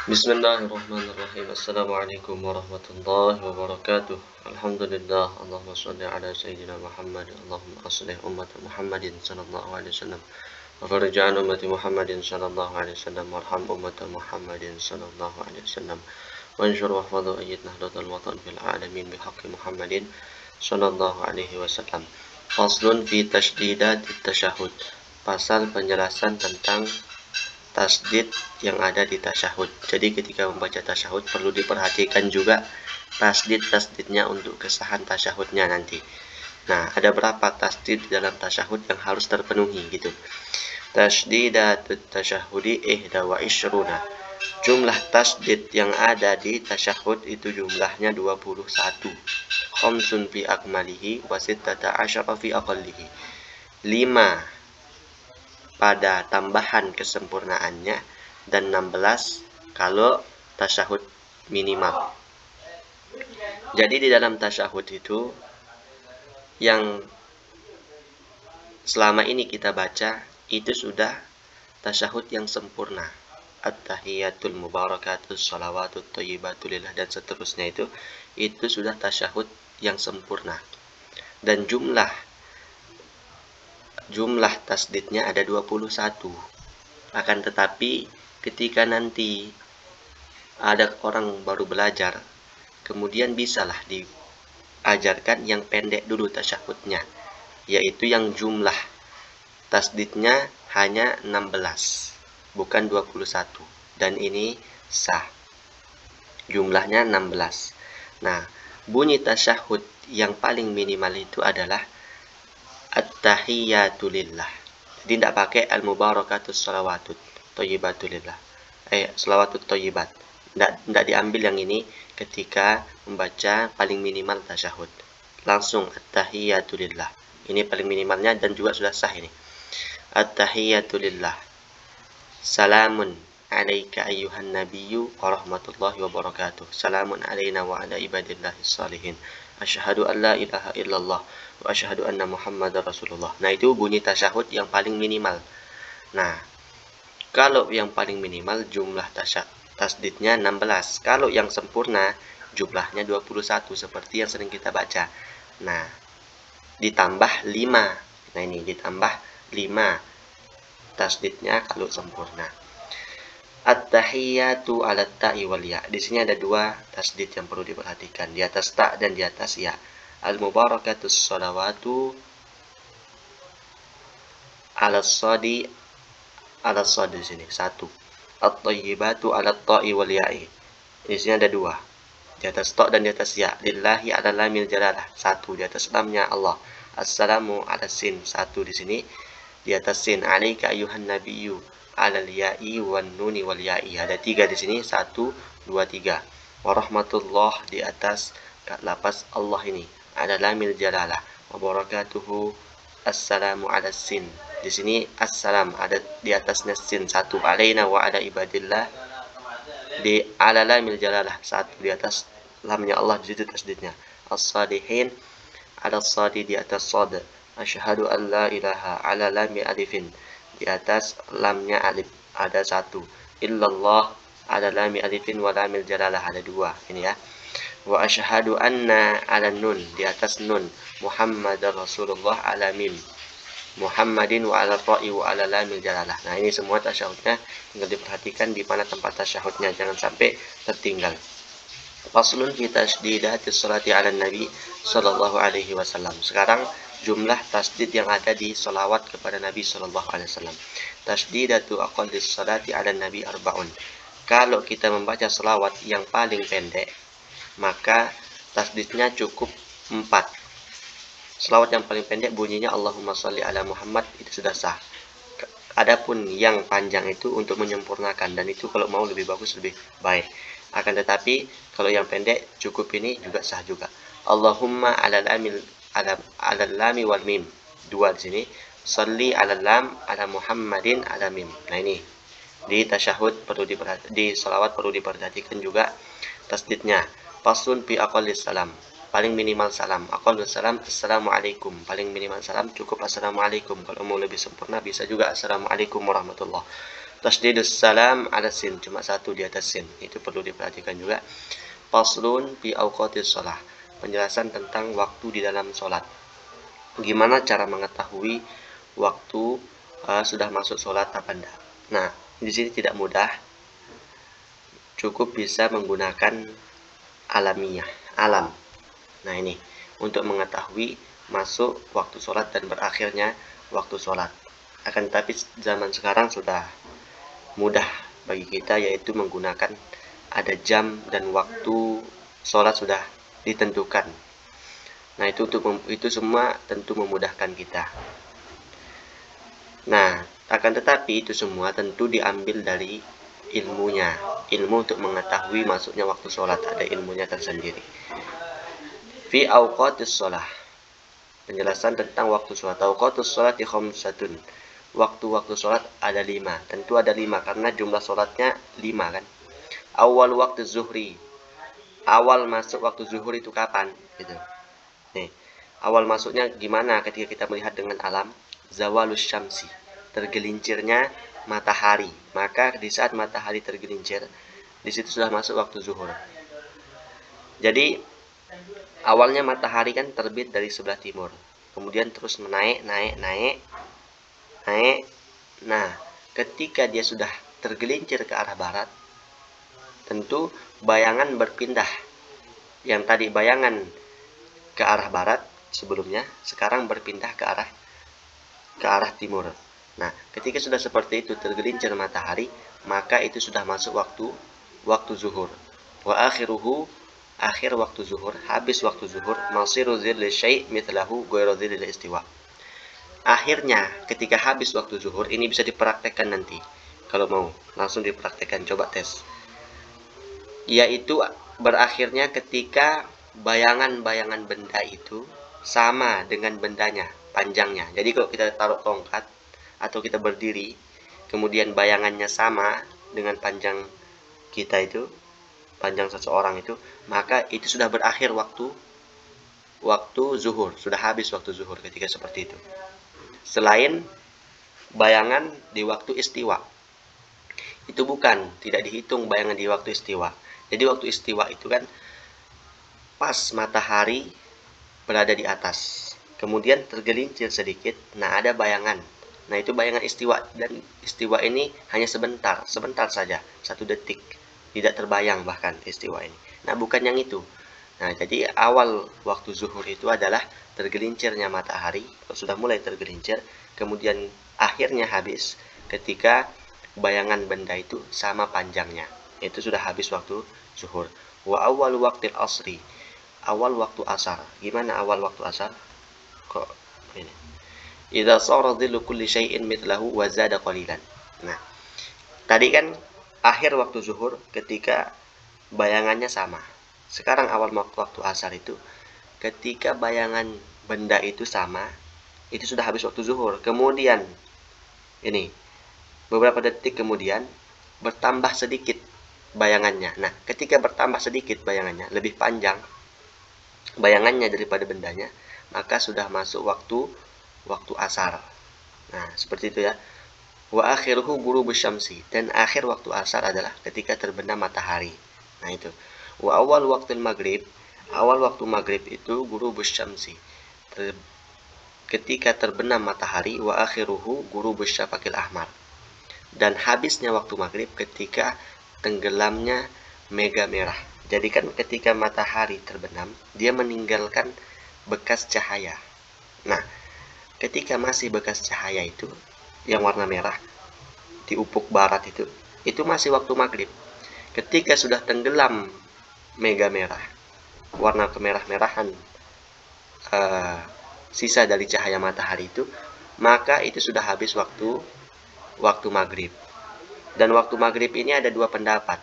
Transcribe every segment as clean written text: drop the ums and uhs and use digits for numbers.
Bismillahirrahmanirrahim. Assalamualaikum warahmatullahi wabarakatuh. Alhamdulillah. Allahumma shalli ala sayyidina Muhammad. Allahumma aslih umat Muhammadin sallallahu alaihi wasallam. Wa farij an ummati Muhammadin sallallahu alaihi wasallam. Warham umat Muhammadin sallallahu alaihi wasallam. Wa anshur wa hfadhu ayyid nahdlatal watan fil alamin bihaqqi Muhammadin sallallahu alaihi wasallam. Faslun fi tashdidat tasyahud. Pasal penjelasan tentang tasdid yang ada di tasyahud. Jadi ketika membaca tasyahud perlu diperhatikan juga tasdidnya untuk kesahan tasyahudnya nanti. Nah, ada berapa tasdid di dalam tasyahud yang harus terpenuhi gitu. Tasdidatut tasyahudi ihda wa ishruna. Jumlah tasdid yang ada di tasyahud itu jumlahnya 21. Khamsun fi akmalihi wa sittata asyara fi aqallihi. 5 pada tambahan kesempurnaannya dan 16 kalau tasyahud minimal. Jadi di dalam tasyahud itu yang selama ini kita baca itu sudah tasyahud yang sempurna. At-tahiyatul mubarakatus shalawatut thayyibatulillah dan seterusnya itu sudah tasyahud yang sempurna. Dan jumlah tasdidnya ada 21. Akan tetapi ketika nanti ada orang baru belajar, kemudian bisalah diajarkan yang pendek dulu tasyahudnya, yaitu yang jumlah tasdidnya hanya 16, bukan 21. Dan ini sah. Jumlahnya 16. Nah, bunyi tasyahud yang paling minimal itu adalah At-tahiyyatulillah. Jadi tidak pakai al-mubarakatus shalawatut thayyibatulillah. Shalawatut thayyibat. Tidak diambil yang ini ketika membaca paling minimal tasyahud. Langsung at-tahiyyatulillah. Ini paling minimalnya dan juga sudah sah ini. At-tahiyyatulillah. Salamun alaika ayyuhan nabiyyu wa rahmatullahi wa barakatuh. Salamun alaina wa ala ibadillahis salihin. Asyhadu an la ilaha illallah wa asyhadu anna Muhammadar Rasulullah. Nah, itu bunyi tasyahud yang paling minimal. Nah, kalau yang paling minimal jumlah tasdidnya 16. Kalau yang sempurna jumlahnya 21 seperti yang sering kita baca. Nah, ditambah 5. Nah, ini ditambah 5 tasdidnya kalau sempurna. At-tahiyyatu 'ala ta'i wal ya. Di sini ada 2 tasdid yang perlu diperhatikan, di atas ta dan di atas ya. Al-mubarakatus shalawatu 'ala shadi di sini 1. At-thayyibatu 'ala ta'i wal ya'i. Di sini ada 2. Di atas ta dan di atas ya. Lillahi 'ala lamil jalalah 1 di atas lamnya Allah. Assalamu 'ala sin 1 di sini. Di atas sin 'alaika ayyuhan nabiyyu alal ya'i wan nuni wal ya'i. Ada 3 di sini, 1 2 3. Warahmatullah di atas lapas Allah ini. Ada lamil jalalah. Wa barakatuhu assalamu ala sin. Di sini assalam ada di atasnya sin 1. Alaina wa ala ibadillah di ala lamil jalalah 1 di atas lamnya Allah di situ tasdidnya. As-salihin ala sadi di atas sad. Asyhadu an la ilaha ala lami alifin. Di atas lamnya alif ada 1. Illallah ada lami alifin wa lamil jalalah ada 2. Ini ya. Wa asyhadu anna ala nun di atas nun. Muhammadar Rasulullah ala mim. Muhammadin wa ala ra'i wa ala lamil jalalah. Nah, ini semua tasyahudnya tinggal diperhatikan di mana tempat tasyahudnya, jangan sampai tertinggal. Faslun fi tasdidatis sholati ala nabi sallallahu alaihi wasallam. Sekarang jumlah tasdid yang ada di salawat kepada Nabi sallallahu alaihi wasallam. Tasdidatu aqallis salati ala nabi arba'un. Kalau kita membaca salawat yang paling pendek, maka tasdidnya cukup 4. Salawat yang paling pendek bunyinya Allahumma sholli ala Muhammad, itu sudah sah. Adapun yang panjang itu untuk menyempurnakan, dan itu kalau mau lebih bagus lebih baik. Akan tetapi kalau yang pendek cukup ini juga sah juga. Allahumma ala lami wal mim. 2 di sini. Sholli ala lam ala Muhammadin ala mim. Nah, ini di tasyahud di salawat perlu diperhatikan juga tasdidnya. Faslun fi aqallis salam. paling minimal salam. Aqallus salam assalamualaikum, paling minimal salam cukup assalamualaikum. Kalau mau lebih sempurna bisa juga assalamualaikum warahmatullah. Tasdidus salam ala sin, cuma satu di atas sin, itu perlu diperhatikan juga. Faslun fi awqatis shalah, penjelasan tentang waktu di dalam sholat. Gimana cara mengetahui waktu sudah masuk sholat apa enggak? Nah, di sini tidak mudah, cukup bisa menggunakan alamiah, alam. Nah, ini untuk mengetahui masuk waktu sholat dan berakhirnya waktu sholat. Akan tetapi zaman sekarang sudah mudah bagi kita, yaitu menggunakan ada jam dan waktu sholat sudah ditentukan. Nah, itu semua tentu memudahkan kita. Nah, akan tetapi itu semua tentu diambil dari ilmunya. Ilmu untuk mengetahui masuknya waktu sholat ada ilmunya tersendiri. Fi awqatis sholah, penjelasan tentang waktu sholat. Awqatus sholati khamsatun, waktu-waktu sholat ada 5. Tentu ada 5 karena jumlah sholatnya 5 kan. Awal waktu zuhri, awal masuk waktu zuhur itu kapan? Gitu. Nih, awal masuknya gimana ketika kita melihat dengan alam? Zawalus syamsi, tergelincirnya matahari. Maka di saat matahari tergelincir, di situ sudah masuk waktu zuhur. Jadi awalnya matahari kan terbit dari sebelah timur, kemudian terus naik. Nah, ketika dia sudah tergelincir ke arah barat, tentu bayangan berpindah. Yang tadi bayangan ke arah barat sebelumnya, sekarang berpindah ke arah timur. Nah, ketika sudah seperti itu tergelincir matahari, maka itu sudah masuk waktu zuhur. Wa akhiruhu, akhir waktu zuhur, habis waktu zuhur, masiru zilli syai' mithlahu ghairu zilli istiwa. Akhirnya ketika habis waktu zuhur, ini bisa dipraktekkan nanti. Kalau mau langsung dipraktekkan, coba tes. Yaitu berakhirnya ketika bayangan-bayangan benda itu sama dengan bendanya, panjangnya. Jadi kalau kita taruh tongkat atau kita berdiri, kemudian bayangannya sama dengan panjang kita itu, panjang seseorang itu, maka itu sudah berakhir waktu zuhur, sudah habis waktu zuhur ketika seperti itu. Selain bayangan di waktu istiwa, itu tidak dihitung bayangan di waktu istiwa. Jadi waktu istiwa itu kan pas matahari berada di atas, kemudian tergelincir sedikit, nah ada bayangan. Nah, itu bayangan istiwa, dan istiwa ini hanya sebentar saja, 1 detik, tidak terbayang bahkan istiwa ini. Nah, bukan yang itu. Nah, jadi awal waktu zuhur itu adalah tergelincirnya matahari, sudah mulai tergelincir, kemudian akhirnya habis ketika bayangan benda itu sama panjangnya. Itu sudah habis waktu zuhur. Wa awal waqtil asri, awal waktu asar. Gimana awal waktu asar? Kok ini? Idza sara dhillu kulli syai'in mithlahu wa zada qalilan. Nah, tadi kan akhir waktu zuhur ketika bayangannya sama. Sekarang awal waktu asar itu ketika bayangan benda itu sama, itu sudah habis waktu zuhur. Kemudian ini beberapa detik kemudian bertambah sedikit bayangannya. Nah, ketika bertambah sedikit bayangannya, lebih panjang bayangannya daripada bendanya, maka sudah masuk waktu asar. Nah, seperti itu ya. Wa akhiruhu ghurubus syamsi, dan akhir waktu asar adalah ketika terbenam matahari. Nah, itu. Wa awal waktu maghrib, awal waktu maghrib itu ghurubus syamsi, ketika terbenam matahari. Wa akhiruhu ghurubus syafaqil ahmar, dan habisnya waktu maghrib ketika tenggelamnya mega merah. Jadi kan ketika matahari terbenam, dia meninggalkan bekas cahaya. Nah, ketika masih bekas cahaya itu, yang warna merah di ufuk barat itu masih waktu maghrib. Ketika sudah tenggelam mega merah, warna kemerah-merahan sisa dari cahaya matahari itu, maka itu sudah habis waktu maghrib. Dan waktu maghrib ini ada 2 pendapat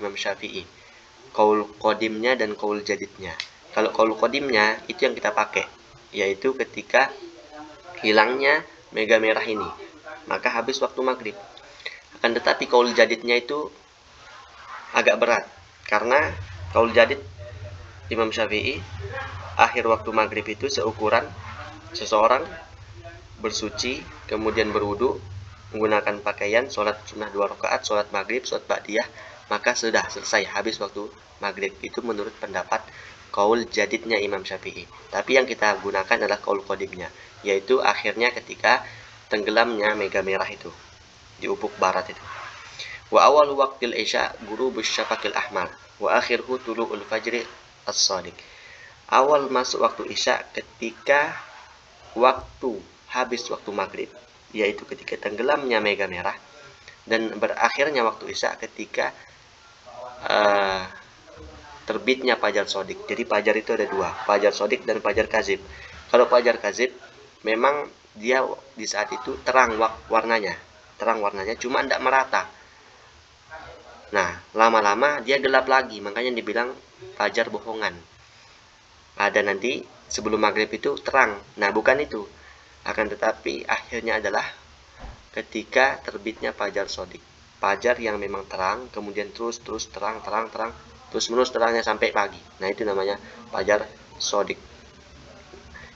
Imam Syafi'i, qaul qadimnya dan qaul jadidnya. Kalau qaul qadimnya itu yang kita pakai, yaitu ketika hilangnya mega merah ini, maka habis waktu maghrib. Akan tetapi qaul jadidnya itu agak berat, karena qaul jadid Imam Syafi'i, akhir waktu maghrib itu seukuran seseorang bersuci, kemudian berwudu, menggunakan pakaian, sholat sunnah 2 rakaat, sholat maghrib, sholat ba'diyah, maka sudah selesai habis waktu maghrib. Itu menurut pendapat kaul jadidnya Imam Syafi'i. Tapi yang kita gunakan adalah kaul qadimnya, yaitu akhirnya ketika tenggelamnya mega merah itu di ufuk barat itu. Wa awal waqtil isya ghurubus syafaqil ahmar wa akhiruhu tulu'ul fajri as-shadiq. Awal masuk waktu isya ketika waktu habis waktu maghrib, yaitu ketika tenggelamnya mega merah, dan berakhirnya waktu isya ketika terbitnya fajar sodik. Jadi fajar itu ada dua, fajar sodik dan fajar kazib. Kalau fajar kazib memang dia di saat itu terang warnanya, cuma tidak merata. Nah, lama-lama dia gelap lagi, makanya dibilang fajar bohongan. Ada nanti sebelum maghrib itu terang. Nah, bukan itu. Akan tetapi akhirnya adalah ketika terbitnya fajar sodik. Fajar yang memang terang, kemudian terus terang, terus menerus terangnya sampai pagi. Nah, itu namanya fajar sodik.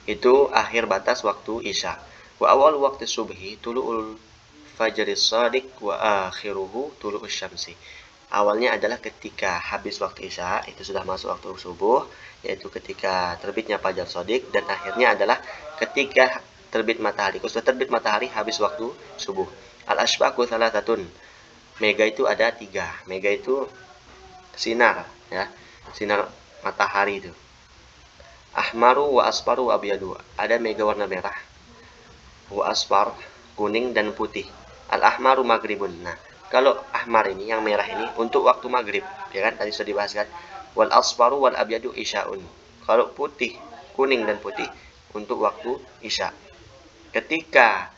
Itu akhir batas waktu isya. Wa awal waktu subhi tulu'ul fajri sodik wa akhiruhu tulu'us syamsi. Awalnya adalah ketika habis waktu isya, itu sudah masuk waktu subuh, yaitu ketika terbitnya fajar sodik, dan akhirnya adalah ketika terbit matahari. Kalau sudah terbit matahari habis waktu subuh. Al-asbaku thalathatun. Mega itu ada 3. Mega itu sinar, ya, sinar matahari itu. Ahmaru wa asfaru wa abyadu. Ada mega warna merah, wa asfar kuning dan putih. Al-ahmaru maghribun. Nah, kalau ahmar ini yang merah ini untuk waktu maghrib, ya kan, tadi sudah dibahas kan. Wal asfaru wal abyadu isyaun. Kalau putih, kuning dan putih untuk waktu isya. Ketika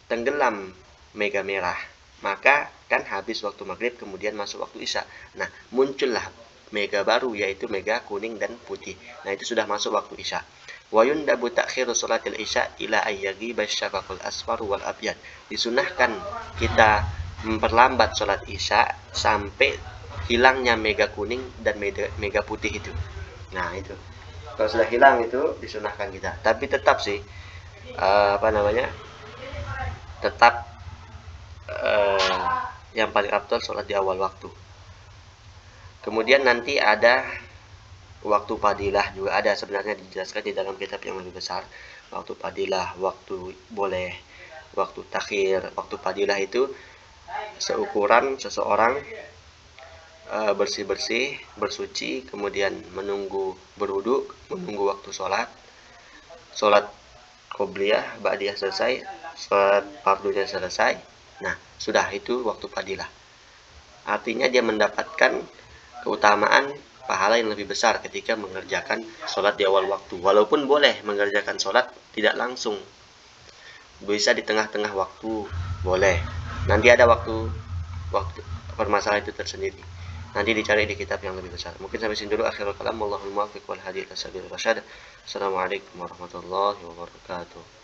tenggelam mega merah, maka kan habis waktu maghrib kemudian masuk waktu isya. Nah, muncullah mega baru, yaitu mega kuning dan putih. Nah, itu sudah masuk waktu isya. Wa yundabu ta'khiru sholatil isya ila ayyaghiba syafaqul asfar wal abyad. Disunahkan kita memperlambat sholat isya sampai hilangnya mega kuning dan mega putih itu. Nah, itu kalau sudah hilang itu disunahkan kita. Tapi tetap sih tetap yang paling afdal sholat di awal waktu. Kemudian nanti ada waktu fadilah juga, ada sebenarnya dijelaskan di dalam kitab yang lebih besar. Waktu fadilah, waktu boleh, waktu takhir. Waktu fadilah itu seukuran seseorang bersih-bersih, bersuci, kemudian menunggu berwudu, menunggu waktu sholat qobliyah, ba'diyah selesai, sholat fardunya selesai. Nah, sudah itu waktu fadilah. Artinya dia mendapatkan keutamaan pahala yang lebih besar ketika mengerjakan sholat di awal waktu. Walaupun boleh mengerjakan sholat tidak langsung, bisa di tengah-tengah waktu, boleh. Nanti ada waktu permasalahan itu tersendiri. Nanti dicari di kitab yang lebih besar. Mungkin sampai sini dulu akhirul kalam. Wallahul muwaffiq wal hadi ila sabilir rasyad. Assalamualaikum warahmatullahi wabarakatuh.